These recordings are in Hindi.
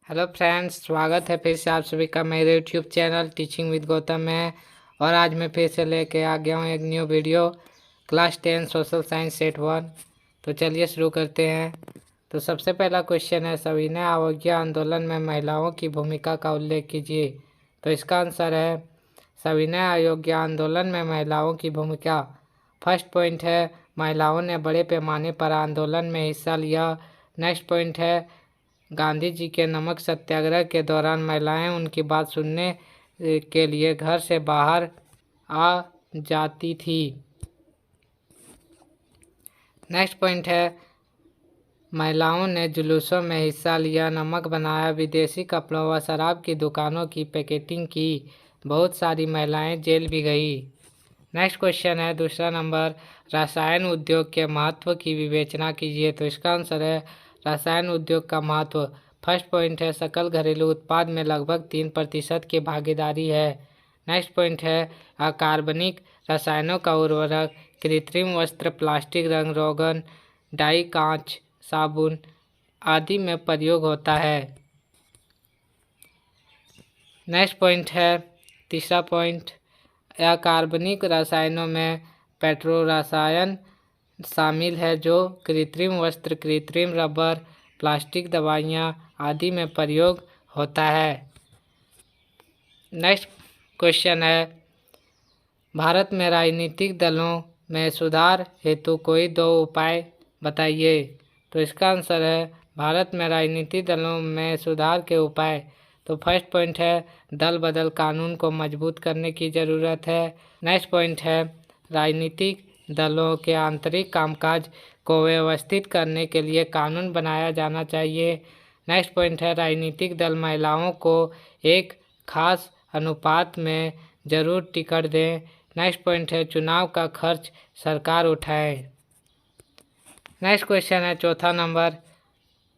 हेलो फ्रेंड्स, स्वागत है फिर से आप सभी का मेरे YouTube channel teaching with Gautam में। और आज मैं फिर से लेके आ गया हूँ एक new video class 10 social science set 1। तो चलिए शुरू करते हैं। तो सबसे पहला क्वेश्चन है, सविनय अवज्ञा आंदोलन में महिलाओं की भूमिका का उल्लेख कीजिए। तो इसका आंसर है सविनय अवज्ञा आंदोलन में महिलाओं की भूमिका। फर्स्ट पॉइंट है, महिलाओं ने बड़े पैमाने पर आंदोलन में हिस्सा लिया। नेक्स्ट पॉइंट है, गांधी जी के नमक सत्याग्रह के दौरान महिलाएं उनकी बात सुनने के लिए घर से बाहर आ जाती थी। नेक्स्ट पॉइंट है, महिलाओं ने जुलूसों में हिस्सा लिया, नमक बनाया, विदेशी कपड़ों व शराब की दुकानों की पैकेटिंग की, बहुत सारी महिलाएं जेल भी गई। नेक्स्ट क्वेश्चन है दूसरा नंबर, रसायन उद्योग के महत्व की विवेचना कीजिए। तो इसका आंसर है रसायन उद्योग का महत्व। फर्स्ट पॉइंट है, सकल घरेलू उत्पाद में लगभग 3% की भागीदारी है। नेक्स्ट पॉइंट है, अकार्बनिक रसायनों का उर्वरक, कृत्रिम वस्त्र, प्लास्टिक, रंग रोगन, डाई, कांच, साबुन आदि में प्रयोग होता है। नेक्स्ट पॉइंट है तीसरा पॉइंट, अकार्बनिक रसायनों में पेट्रो रसायन शामिल है जो कृत्रिम वस्त्र, कृत्रिम रबर, प्लास्टिक, दवाइयाँ आदि में प्रयोग होता है। नेक्स्ट क्वेश्चन है, भारत में राजनीतिक दलों में सुधार हेतु कोई 2 उपाय बताइए। तो इसका आंसर है भारत में राजनीतिक दलों में सुधार के उपाय। तो फर्स्ट पॉइंट है, दल बदल कानून को मजबूत करने की ज़रूरत है। नेक्स्ट पॉइंट है, राजनीतिक दलों के आंतरिक कामकाज को व्यवस्थित करने के लिए कानून बनाया जाना चाहिए। नेक्स्ट पॉइंट है, राजनीतिक दल महिलाओं को एक खास अनुपात में जरूर टिकट दें। नेक्स्ट पॉइंट है, चुनाव का खर्च सरकार उठाए। नेक्स्ट क्वेश्चन है चौथा नंबर,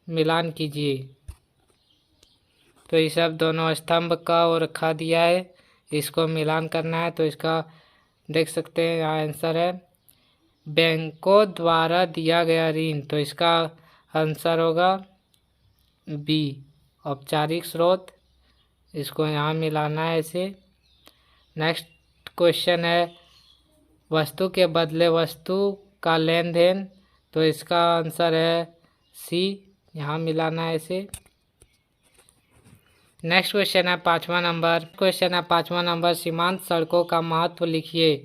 मिलान कीजिए। तो ये सब दोनों स्तंभ का और रखा दिया है, इसको मिलान करना है। तो इसका देख सकते हैं आंसर है बैंकों द्वारा दिया गया ऋण। तो इसका आंसर होगा बी, औपचारिक स्रोत। इसको यहाँ मिलाना है इसे। नेक्स्ट क्वेश्चन है, वस्तु के बदले वस्तु का लेन देन। तो इसका आंसर है सी, यहाँ मिलाना है इसे। नेक्स्ट क्वेश्चन है पाँचवा नंबर, सीमांत सड़कों का महत्व लिखिए।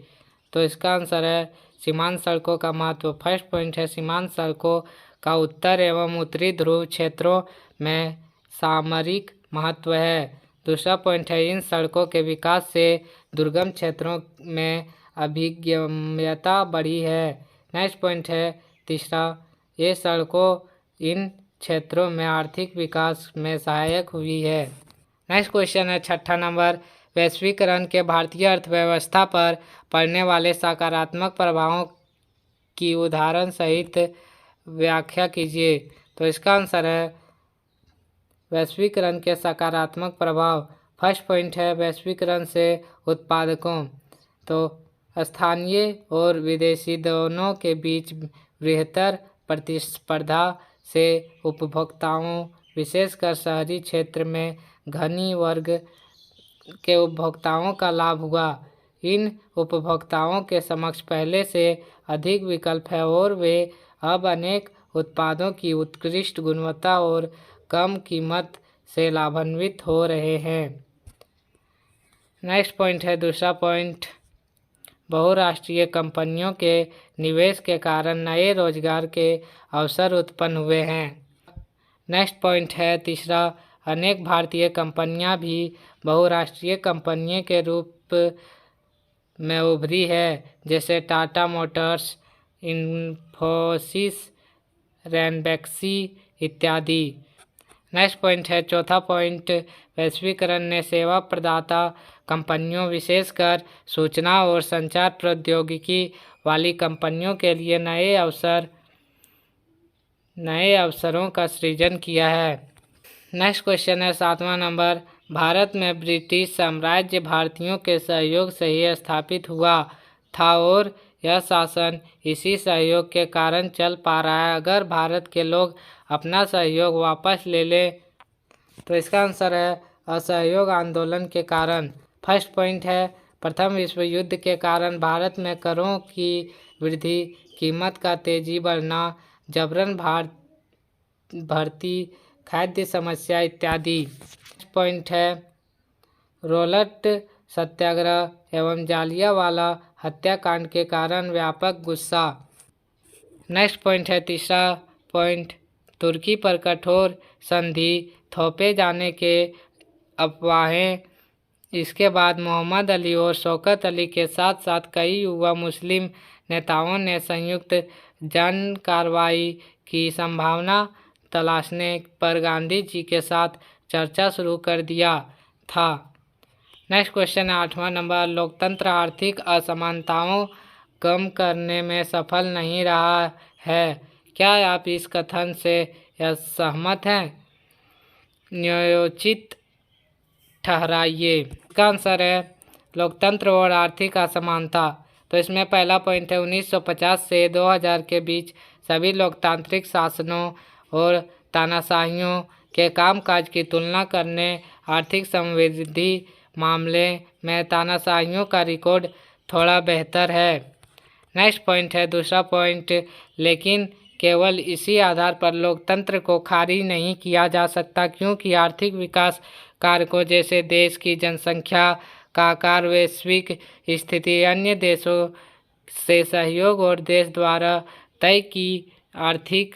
तो इसका आंसर है सीमांत सड़कों का महत्व। फर्स्ट पॉइंट है, सीमांत सड़कों का उत्तर एवं उत्तरी ध्रुव क्षेत्रों में सामरिक महत्व है। दूसरा पॉइंट है, इन सड़कों के विकास से दुर्गम क्षेत्रों में अभिगम्यता बढ़ी है। नेक्स्ट पॉइंट है तीसरा, ये सड़कों इन क्षेत्रों में आर्थिक विकास में सहायक हुई है। नेक्स्ट क्वेश्चन है छठा नंबर, वैश्वीकरण के भारतीय अर्थव्यवस्था पर पड़ने वाले सकारात्मक प्रभावों की उदाहरण सहित व्याख्या कीजिए। तो इसका आंसर है वैश्वीकरण के सकारात्मक प्रभाव। फर्स्ट पॉइंट है, वैश्वीकरण से उत्पादकों, तो स्थानीय और विदेशी दोनों के बीच बेहतर प्रतिस्पर्धा से उपभोक्ताओं, विशेषकर शहरी क्षेत्र में धनी वर्ग के उपभोक्ताओं का लाभ हुआ। इन उपभोक्ताओं के समक्ष पहले से अधिक विकल्प है और वे अब अनेक उत्पादों की उत्कृष्ट गुणवत्ता और कम कीमत से लाभान्वित हो रहे हैं। नेक्स्ट पॉइंट है दूसरा पॉइंट, बहुराष्ट्रीय कंपनियों के निवेश के कारण नए रोजगार के अवसर उत्पन्न हुए हैं। नेक्स्ट पॉइंट है तीसरा, अनेक भारतीय कंपनियां भी बहुराष्ट्रीय कंपनियों के रूप में उभरी है, जैसे टाटा मोटर्स, इन्फोसिस, रैनबैक्सी इत्यादि। नेक्स्ट पॉइंट है चौथा पॉइंट, वैश्वीकरण ने सेवा प्रदाता कंपनियों, विशेषकर सूचना और संचार प्रौद्योगिकी वाली कंपनियों के लिए नए अवसरों का सृजन किया है। नेक्स्ट क्वेश्चन है सातवां नंबर, भारत में ब्रिटिश साम्राज्य भारतीयों के सहयोग से ही स्थापित हुआ था और यह शासन इसी सहयोग के कारण चल पा रहा है। अगर भारत के लोग अपना सहयोग वापस ले लें तो इसका आंसर है असहयोग आंदोलन के कारण। फर्स्ट पॉइंट है प्रथम विश्व युद्ध के कारण भारत में करों की वृद्धि, कीमत का तेजी बढ़ना, जबरन भर्ती, खाद्य समस्या इत्यादि। पॉइंट है रोलट सत्याग्रह एवं जालियांवाला हत्याकांड के कारण व्यापक गुस्सा। नेक्स्ट पॉइंट है तीसरा पॉइंट तुर्की पर कठोर संधि थोपे जाने के अफवाहें। इसके बाद मोहम्मद अली और शौकत अली के साथ साथ कई युवा मुस्लिम नेताओं ने संयुक्त जन कार्रवाई की संभावना तलाशने पर गांधी जी के साथ चर्चा शुरू कर दिया था। नेक्स्ट क्वेश्चन है 8वां नंबर लोकतंत्र आर्थिक असमानताओं कम करने में सफल नहीं रहा है, क्या आप इस कथन से सहमत हैं? न्यायोचित ठहराइए। इसका आंसर है लोकतंत्र और आर्थिक असमानता। तो इसमें पहला पॉइंट है 1950 से 2000 के बीच सभी लोकतांत्रिक शासनों और तानाशाहियों के कामकाज की तुलना करने आर्थिक समृद्धि मामले में तानाशाहियों का रिकॉर्ड थोड़ा बेहतर है। नेक्स्ट पॉइंट है दूसरा पॉइंट लेकिन केवल इसी आधार पर लोकतंत्र को खारिज नहीं किया जा सकता क्योंकि आर्थिक विकास कारकों जैसे देश की जनसंख्या का आकार, वैश्विक स्थिति, अन्य देशों से सहयोग और देश द्वारा तय की आर्थिक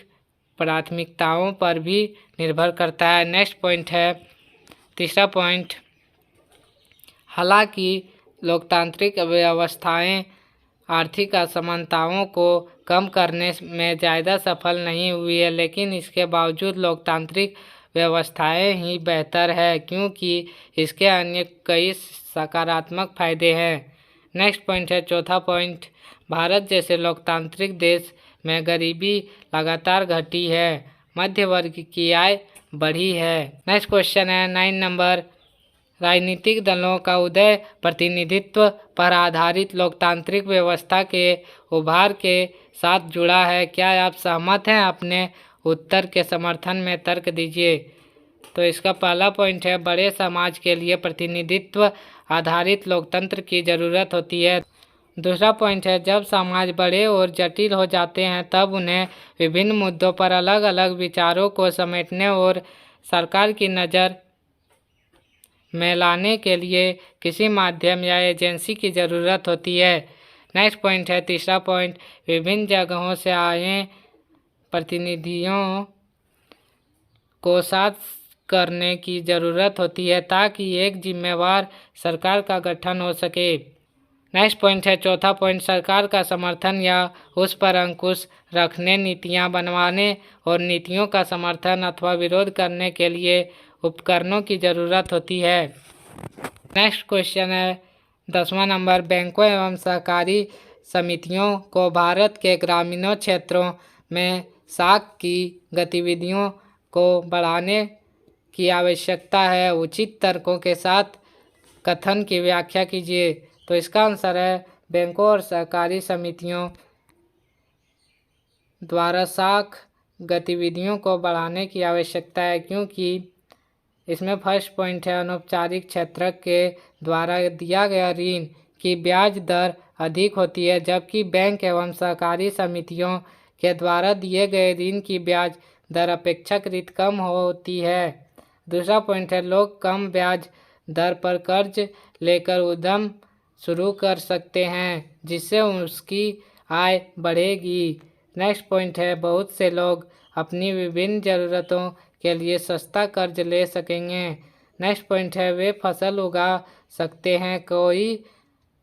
प्राथमिकताओं पर भी निर्भर करता है। नेक्स्ट पॉइंट है तीसरा पॉइंट हालांकि लोकतांत्रिक व्यवस्थाएं आर्थिक असमानताओं को कम करने में ज़्यादा सफल नहीं हुई है, लेकिन इसके बावजूद लोकतांत्रिक व्यवस्थाएं ही बेहतर है क्योंकि इसके अन्य कई सकारात्मक फायदे हैं। नेक्स्ट पॉइंट है चौथा पॉइंट भारत जैसे लोकतांत्रिक देश में गरीबी लगातार घटी है, मध्य वर्ग की आय बढ़ी है। नेक्स्ट क्वेश्चन है 9 नंबर राजनीतिक दलों का उदय प्रतिनिधित्व पर आधारित लोकतांत्रिक व्यवस्था के उभार के साथ जुड़ा है, क्या आप सहमत हैं? अपने उत्तर के समर्थन में तर्क दीजिए। तो इसका पहला पॉइंट है बड़े समाज के लिए प्रतिनिधित्व आधारित लोकतंत्र की ज़रूरत होती है। दूसरा पॉइंट है जब समाज बड़े और जटिल हो जाते हैं तब उन्हें विभिन्न मुद्दों पर अलग अलग विचारों को समेटने और सरकार की नज़र में लाने के लिए किसी माध्यम या एजेंसी की ज़रूरत होती है। नेक्स्ट पॉइंट है तीसरा पॉइंट विभिन्न जगहों से आए प्रतिनिधियों को साथ करने की ज़रूरत होती है ताकि एक जिम्मेवार सरकार का गठन हो सके। नेक्स्ट पॉइंट है चौथा पॉइंट सरकार का समर्थन या उस पर अंकुश रखने, नीतियां बनवाने और नीतियों का समर्थन अथवा विरोध करने के लिए उपकरणों की ज़रूरत होती है। नेक्स्ट क्वेश्चन है 10वां नंबर बैंकों एवं सहकारी समितियों को भारत के ग्रामीणों क्षेत्रों में साख की गतिविधियों को बढ़ाने की आवश्यकता है, उचित तर्कों के साथ कथन की व्याख्या कीजिए। तो इसका आंसर है बैंकों और सहकारी समितियों द्वारा साख गतिविधियों को बढ़ाने की आवश्यकता है क्योंकि इसमें फर्स्ट पॉइंट है अनौपचारिक क्षेत्र के द्वारा दिया गया ऋण की ब्याज दर अधिक होती है जबकि बैंक एवं सहकारी समितियों के द्वारा दिए गए ऋण की ब्याज दर अपेक्षाकृत कम होती है। दूसरा पॉइंट है लोग कम ब्याज दर पर कर्ज लेकर उद्यम शुरू कर सकते हैं जिससे उसकी आय बढ़ेगी। नेक्स्ट पॉइंट है बहुत से लोग अपनी विभिन्न ज़रूरतों के लिए सस्ता कर्ज ले सकेंगे। नेक्स्ट पॉइंट है वे फसल उगा सकते हैं, कोई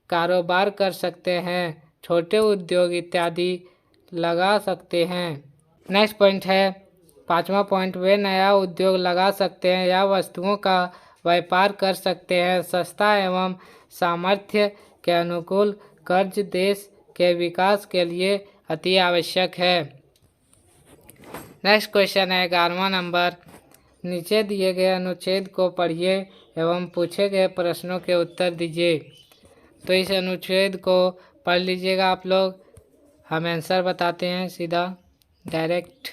कारोबार कर सकते हैं, छोटे उद्योग इत्यादि लगा सकते हैं। नेक्स्ट पॉइंट है 5वां पॉइंट वे नया उद्योग लगा सकते हैं या वस्तुओं का व्यापार कर सकते हैं। सस्ता एवं सामर्थ्य के अनुकूल कर्ज देश के विकास के लिए अति आवश्यक है। नेक्स्ट क्वेश्चन है 11वां नंबर नीचे दिए गए अनुच्छेद को पढ़िए एवं पूछे गए प्रश्नों के उत्तर दीजिए। तो इस अनुच्छेद को पढ़ लीजिएगा आप लोग, हम आंसर बताते हैं सीधा डायरेक्ट।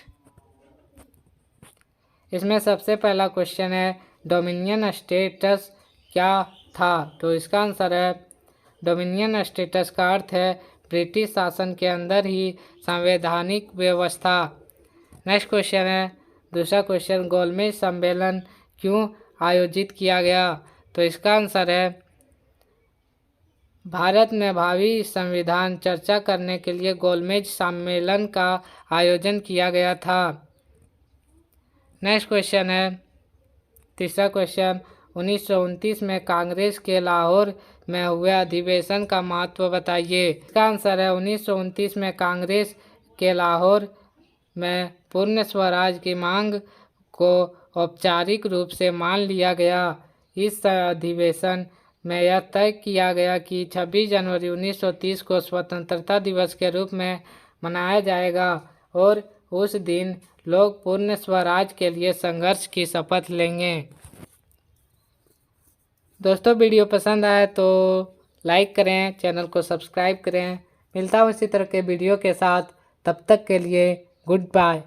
इसमें सबसे पहला क्वेश्चन है डोमिनियन स्टेटस क्या था। तो इसका आंसर है डोमिनियन स्टेटस का अर्थ है ब्रिटिश शासन के अंदर ही संवैधानिक व्यवस्था। नेक्स्ट क्वेश्चन है दूसरा क्वेश्चन गोलमेज सम्मेलन क्यों आयोजित किया गया। तो इसका आंसर है भारत में भावी संविधान चर्चा करने के लिए गोलमेज सम्मेलन का आयोजन किया गया था। नेक्स्ट क्वेश्चन है तीसरा क्वेश्चन 1929 में कांग्रेस के लाहौर में हुए अधिवेशन का महत्व बताइए। इसका आंसर है 1929 में कांग्रेस के लाहौर में पूर्ण स्वराज की मांग को औपचारिक रूप से मान लिया गया। इस अधिवेशन में यह तय किया गया कि 26 जनवरी 1930 को स्वतंत्रता दिवस के रूप में मनाया जाएगा और उस दिन लोग पूर्ण स्वराज के लिए संघर्ष की शपथ लेंगे। दोस्तों वीडियो पसंद आए तो लाइक करें, चैनल को सब्सक्राइब करें। मिलता हूँ इसी तरह के वीडियो के साथ, तब तक के लिए गुड बाय।